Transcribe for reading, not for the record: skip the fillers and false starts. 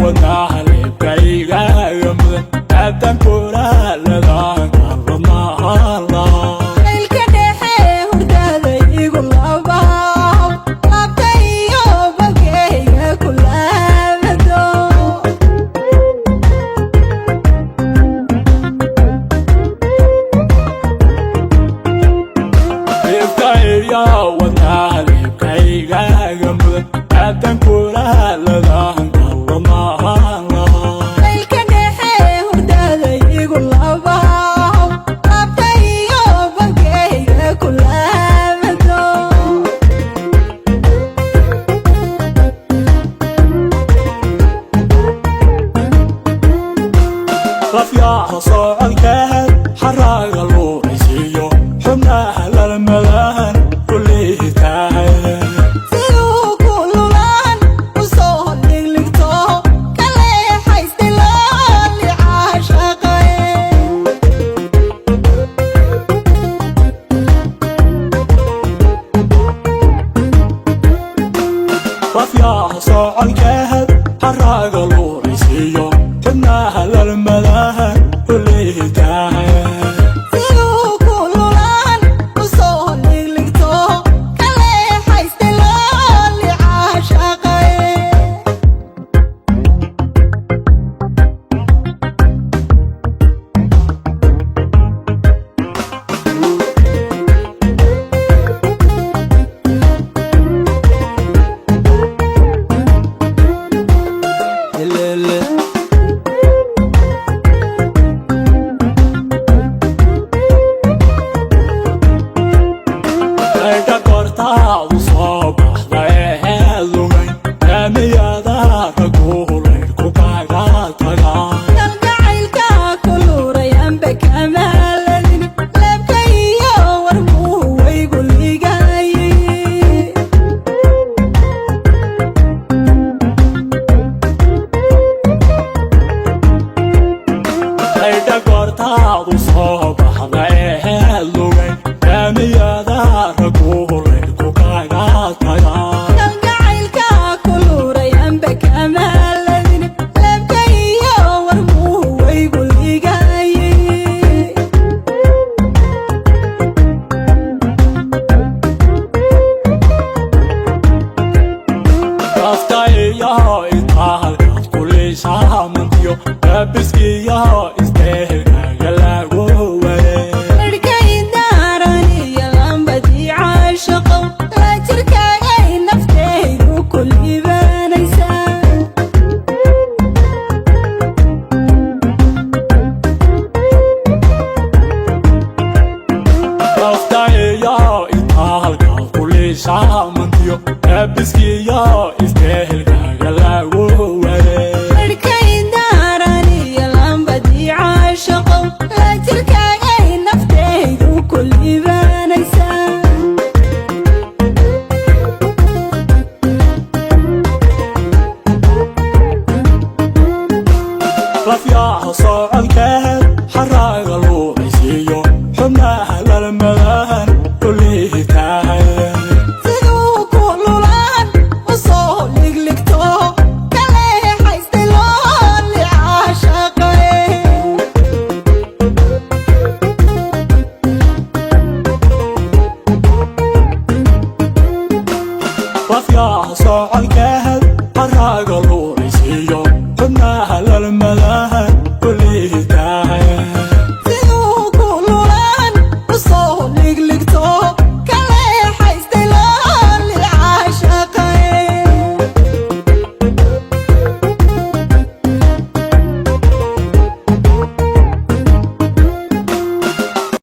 ونحلي بعيقا يمضي أبدان كورا لدان كرما الله الكدحي هردادا يقول لباو لابتي يوبكي كل أبدو يبقى ونحلي بعيقا يمضي أبدان كورا لدان كرما الله الكدحي هردادا يقول لباو لابتي يوبكي كل أبدو رفيع صاع الكهف حراق الروسيو حماها للملان كله تاهي siduu ku lulaan u soo dhigligto kale hayste looli caashaqaye رفيع صاع الكهف حراق الروسيو حماها للملان كله تاهي siduu ku lulaan u soo dhigligto kale hayste looli caashaqaye Eka kortaadu soo baxday heelugay Laamiyadaaka guulay ku kaaga tagaa kalgacaylka ku luuray anba kama ladin labkaiyo warmuhu waygu ligayay Eka kortaadu soo baxday heelugay Laamiyadaaka guulay ku kaaga tagaa kalgacaylka ku luuray anba kama ladin labkaiyo warmuhu waygu ligayay Raftayo itaalkaad kulisaa mantiyo Labiskiyo isteelkaaga lagu wareeg markay daaran iyo lambadii caashaqow la jirkaagay naftaydu ku liibaanaysaa Raftayo itaalkaad kulisaa mantiyo Labiskiyo isteelkaaga lagu wareeg markay daaran iyo lambadii caashaqow la jirkaagay naftaydu ku liibaanaysaa رفيع صاع الكهف حراق الروح